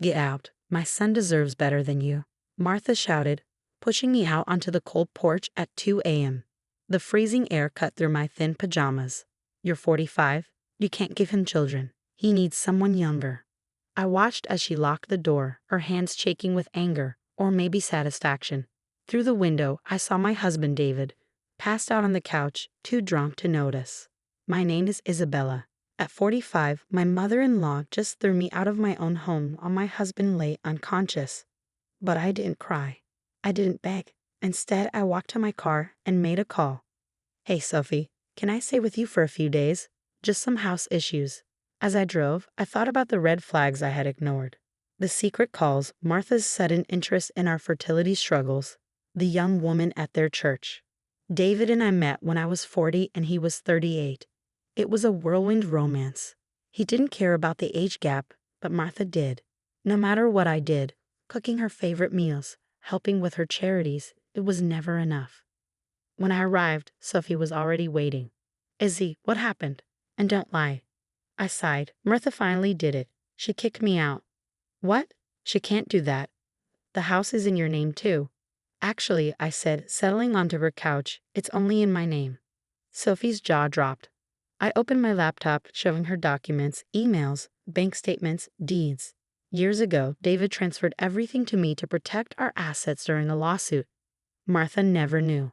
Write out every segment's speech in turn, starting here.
Get out. My son deserves better than you, Martha shouted, pushing me out onto the cold porch at 2 a.m. The freezing air cut through my thin pajamas. You're 45. You can't give him children. He needs someone younger. I watched as she locked the door, her hands shaking with anger, or maybe satisfaction. Through the window, I saw my husband David, passed out on the couch, too drunk to notice. My name is Isabella. At 45, my mother-in-law just threw me out of my own home while my husband lay unconscious. But I didn't cry. I didn't beg. Instead, I walked to my car and made a call. Hey, Sophie, can I stay with you for a few days? Just some house issues. As I drove, I thought about the red flags I had ignored. The secret calls, Martha's sudden interest in our fertility struggles, the young woman at their church. David and I met when I was 40 and he was 38. It was a whirlwind romance. He didn't care about the age gap, but Martha did. No matter what I did, cooking her favorite meals, helping with her charities, it was never enough. When I arrived, Sophie was already waiting. Izzy, what happened? And don't lie. I sighed. Martha finally did it. She kicked me out. What? She can't do that. The house is in your name too. Actually, I said, settling onto her couch, it's only in my name. Sophie's jaw dropped. I opened my laptop, showing her documents, emails, bank statements, deeds. Years ago, David transferred everything to me to protect our assets during a lawsuit. Martha never knew.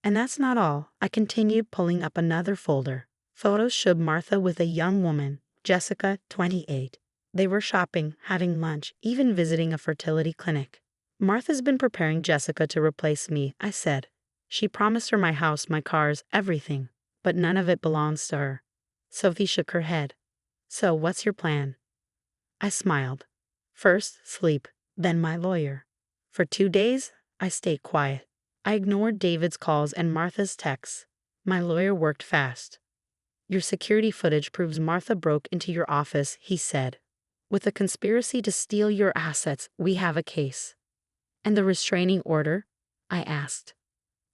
And that's not all. I continued pulling up another folder. Photos showed Martha with a young woman, Jessica, 28. They were shopping, having lunch, even visiting a fertility clinic. Martha's been preparing Jessica to replace me, I said. She promised her my house, my cars, everything, but none of it belongs to her. Sophie shook her head. So what's your plan? I smiled. First, sleep, then my lawyer. For 2 days, I stayed quiet. I ignored David's calls and Martha's texts. My lawyer worked fast. Your security footage proves Martha broke into your office, he said. With a conspiracy to steal your assets, we have a case. And the restraining order? I asked.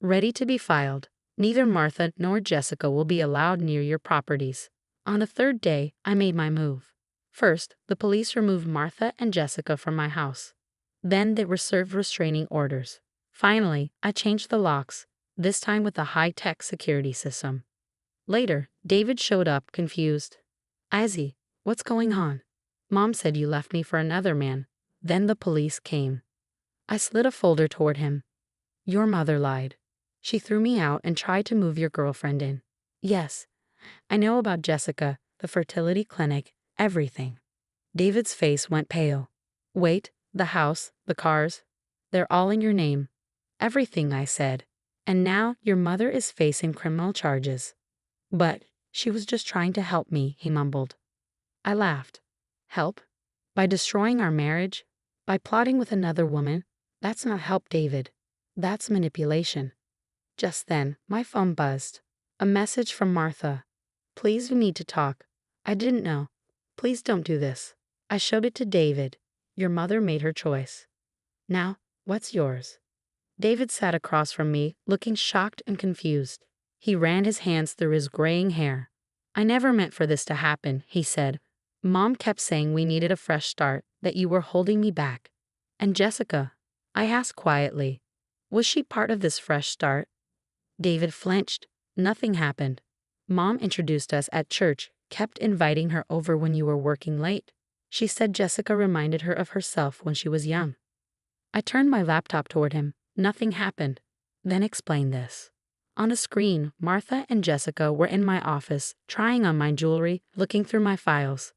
Ready to be filed. Neither Martha nor Jessica will be allowed near your properties. On the third day, I made my move. First, the police removed Martha and Jessica from my house. Then they were served restraining orders. Finally, I changed the locks, this time with a high-tech security system. Later, David showed up, confused. Izzy, what's going on? Mom said you left me for another man. Then the police came. I slid a folder toward him. Your mother lied. She threw me out and tried to move your girlfriend in. Yes, I know about Jessica, the fertility clinic, everything. David's face went pale. Wait, the house, the cars, they're all in your name. Everything, I said. And now your mother is facing criminal charges. But she was just trying to help me, he mumbled. I laughed. Help? By destroying our marriage? By plotting with another woman? That's not help, David. That's manipulation. Just then, my phone buzzed. A message from Martha. Please, we need to talk. I didn't know. Please don't do this. I showed it to David. Your mother made her choice. Now, what's yours? David sat across from me, looking shocked and confused. He ran his hands through his graying hair. I never meant for this to happen, he said. Mom kept saying we needed a fresh start, that you were holding me back. And Jessica? I asked quietly. Was she part of this fresh start? David flinched. Nothing happened. Mom introduced us at church, kept inviting her over when you were working late. She said Jessica reminded her of herself when she was young. I turned my laptop toward him. Nothing happened. Then explained this. On a screen, Martha and Jessica were in my office, trying on my jewelry, looking through my files.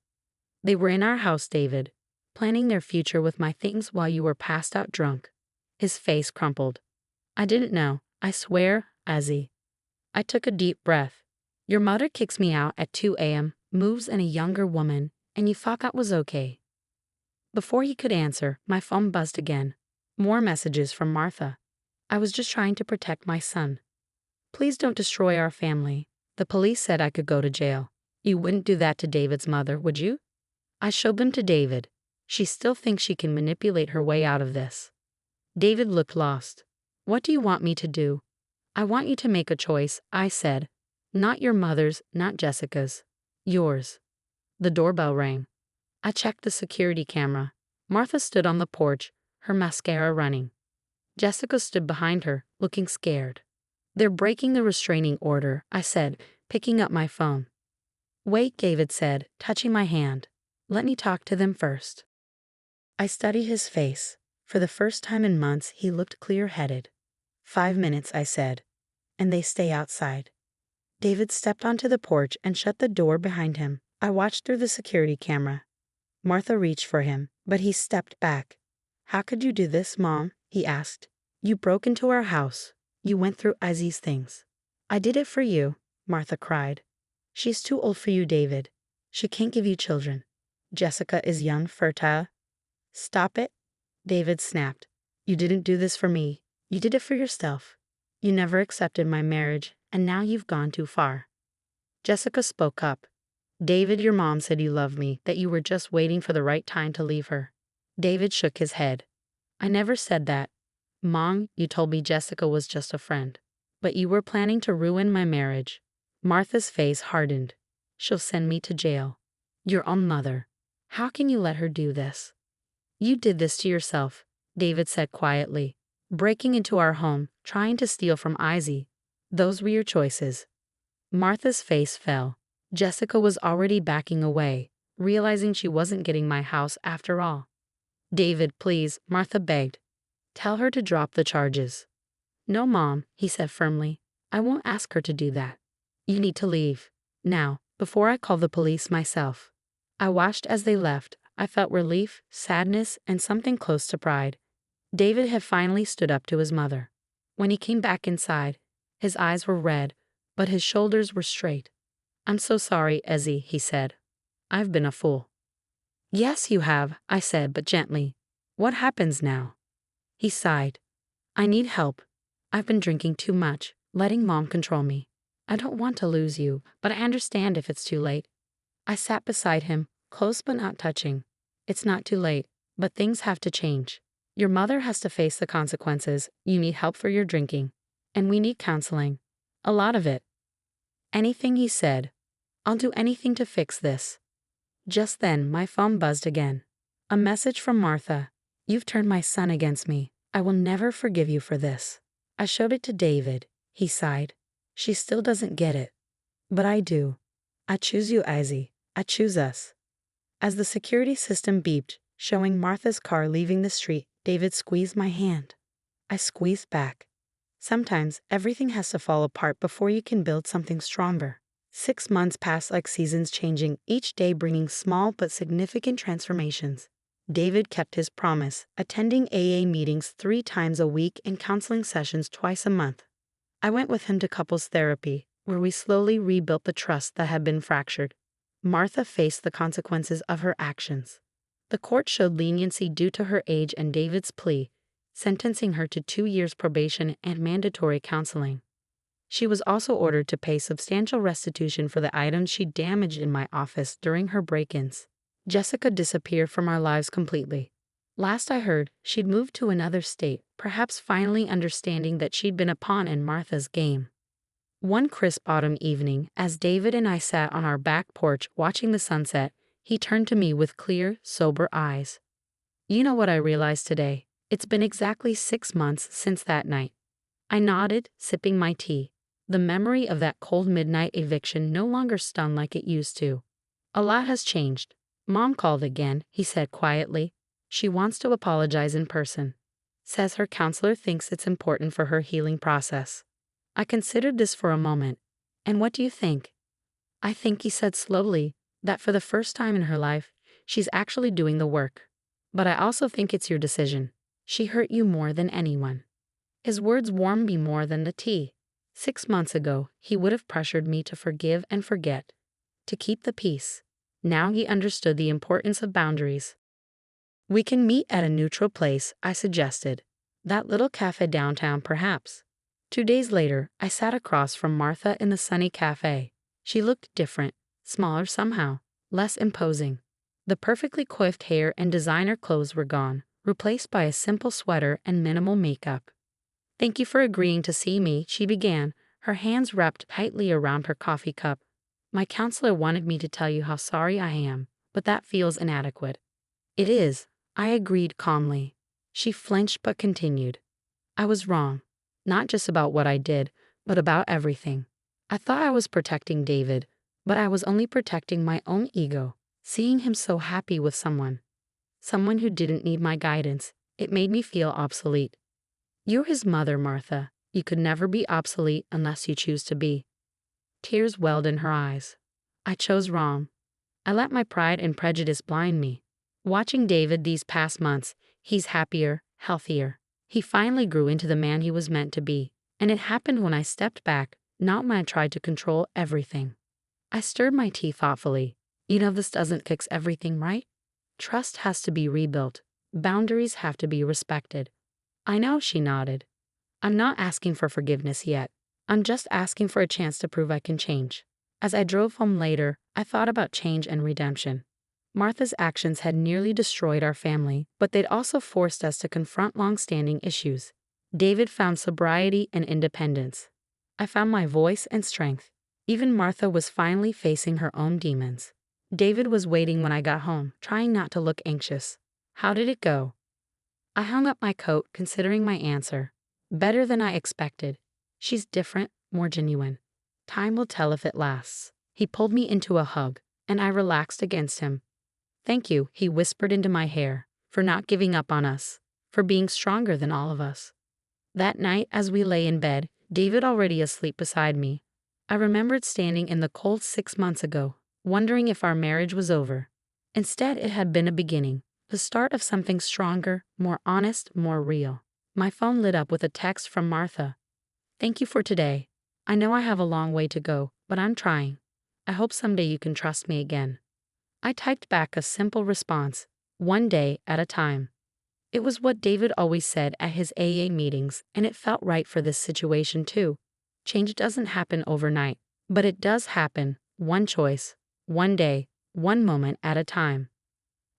They were in our house, David, planning their future with my things while you were passed out drunk. His face crumpled. I didn't know, I swear, Izzy. I took a deep breath. Your mother kicks me out at 2 a.m., moves in a younger woman, and you thought that was okay. Before he could answer, my phone buzzed again. More messages from Martha. I was just trying to protect my son. Please don't destroy our family. The police said I could go to jail. You wouldn't do that to David's mother, would you? I showed them to David. She still thinks she can manipulate her way out of this. David looked lost. What do you want me to do? I want you to make a choice, I said. Not your mother's, not Jessica's. Yours. The doorbell rang. I checked the security camera. Martha stood on the porch, her mascara running. Jessica stood behind her, looking scared. "They're breaking the restraining order," I said, picking up my phone. "Wait," David said, touching my hand. "Let me talk to them first." I studied his face. For the first time in months, he looked clear-headed. "5 minutes," I said, "and they stay outside." David stepped onto the porch and shut the door behind him. I watched through the security camera. Martha reached for him, but he stepped back. "How could you do this, Mom?" he asked. "You broke into our house. You went through Izzy's things." "I did it for you," Martha cried. "She's too old for you, David. She can't give you children. Jessica is young, fertile." "Stop it," David snapped. "You didn't do this for me. You did it for yourself. You never accepted my marriage, and now you've gone too far." Jessica spoke up. "David, your mom said you loved me, that you were just waiting for the right time to leave her." David shook his head. "I never said that. Mom, you told me Jessica was just a friend. But you were planning to ruin my marriage." Martha's face hardened. "She'll send me to jail. Your own mother. How can you let her do this?" "You did this to yourself," David said quietly. "Breaking into our home, trying to steal from Izzy. Those were your choices." Martha's face fell. Jessica was already backing away, realizing she wasn't getting my house after all. "David, please," Martha begged. "Tell her to drop the charges." "No, Mom," he said firmly. "I won't ask her to do that. You need to leave. Now, before I call the police myself." I watched as they left. I felt relief, sadness, and something close to pride. David had finally stood up to his mother. When he came back inside, his eyes were red, but his shoulders were straight. "I'm so sorry, Izzy," he said. "I've been a fool." "Yes, you have," I said, but gently. "What happens now?" He sighed. "I need help. I've been drinking too much, letting Mom control me. I don't want to lose you, but I understand if it's too late." I sat beside him, close but not touching. "It's not too late, but things have to change. Your mother has to face the consequences. You need help for your drinking. And we need counseling. A lot of it." "Anything," he said. "I'll do anything to fix this." Just then, my phone buzzed again. A message from Martha. "You've turned my son against me. I will never forgive you for this." I showed it to David. He sighed. "She still doesn't get it. But I do. I choose you, Izzy. I choose us." As the security system beeped, showing Martha's car leaving the street, David squeezed my hand. I squeezed back. Sometimes everything has to fall apart before you can build something stronger. 6 months passed like seasons changing, each day bringing small but significant transformations. David kept his promise, attending AA meetings 3 times a week and counseling sessions twice a month. I went with him to couples therapy, where we slowly rebuilt the trust that had been fractured. Martha faced the consequences of her actions. The court showed leniency due to her age and David's plea, sentencing her to 2 years probation and mandatory counseling. She was also ordered to pay substantial restitution for the items she damaged in my office during her break-ins. Jessica disappeared from our lives completely. Last I heard, she'd moved to another state, perhaps finally understanding that she'd been a pawn in Martha's game. One crisp autumn evening, as David and I sat on our back porch watching the sunset, he turned to me with clear, sober eyes. "You know what I realized today? It's been exactly 6 months since that night." I nodded, sipping my tea. The memory of that cold midnight eviction no longer stung like it used to. "A lot has changed. Mom called again," he said quietly. "She wants to apologize in person. Says her counselor thinks it's important for her healing process." I considered this for a moment. "And what do you think?" "I think," he said slowly, "that for the first time in her life, she's actually doing the work. But I also think it's your decision. She hurt you more than anyone." His words warmed me more than the tea. 6 months ago, he would have pressured me to forgive and forget, to keep the peace. Now he understood the importance of boundaries. "We can meet at a neutral place," I suggested. "That little cafe downtown, perhaps." 2 days later, I sat across from Martha in the sunny cafe. She looked different, smaller somehow, less imposing. The perfectly coiffed hair and designer clothes were gone, replaced by a simple sweater and minimal makeup. "Thank you for agreeing to see me," she began, her hands wrapped tightly around her coffee cup. "My counselor wanted me to tell you how sorry I am, but that feels inadequate." "It is. I agreed calmly. She flinched but continued. I was wrong. Not just about what I did, but about everything. I thought I was protecting David, but I was only protecting my own ego. Seeing him so happy with someone who didn't need my guidance, it made me feel obsolete. You're his mother, Martha. You could never be obsolete unless you choose to be. Tears welled in her eyes. I chose wrong. I let my pride and prejudice blind me. Watching David these past months, he's happier, healthier. He finally grew into the man he was meant to be, and it happened when I stepped back, not when I tried to control everything. I stirred my tea thoughtfully. This doesn't fix everything, right? Trust has to be rebuilt. Boundaries have to be respected. I know, she nodded. I'm not asking for forgiveness yet. I'm just asking for a chance to prove I can change. As I drove home later, I thought about change and redemption. Martha's actions had nearly destroyed our family, but they'd also forced us to confront long-standing issues. David found sobriety and independence. I found my voice and strength. Even Martha was finally facing her own demons. David was waiting when I got home, trying not to look anxious. How did it go? I hung up my coat, considering my answer. Better than I expected. She's different, more genuine. Time will tell if it lasts. He pulled me into a hug, and I relaxed against him. Thank you, he whispered into my hair, for not giving up on us, for being stronger than all of us. That night, as we lay in bed, David already asleep beside me, I remembered standing in the cold 6 months ago, wondering if our marriage was over. Instead, it had been a beginning, the start of something stronger, more honest, more real. My phone lit up with a text from Martha. Thank you for today. I know I have a long way to go, but I'm trying. I hope someday you can trust me again. I typed back a simple response, one day at a time. It was what David always said at his AA meetings, and it felt right for this situation too. Change doesn't happen overnight, but it does happen, one choice, one day, one moment at a time.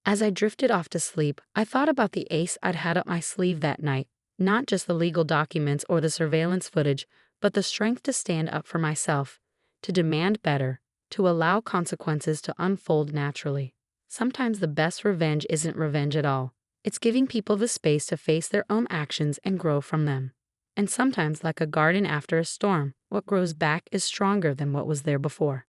As I drifted off to sleep, I thought about the ace I'd had up my sleeve that night, not just the legal documents or the surveillance footage, but the strength to stand up for myself, to demand better, to allow consequences to unfold naturally. Sometimes the best revenge isn't revenge at all. It's giving people the space to face their own actions and grow from them. And sometimes, like a garden after a storm, what grows back is stronger than what was there before.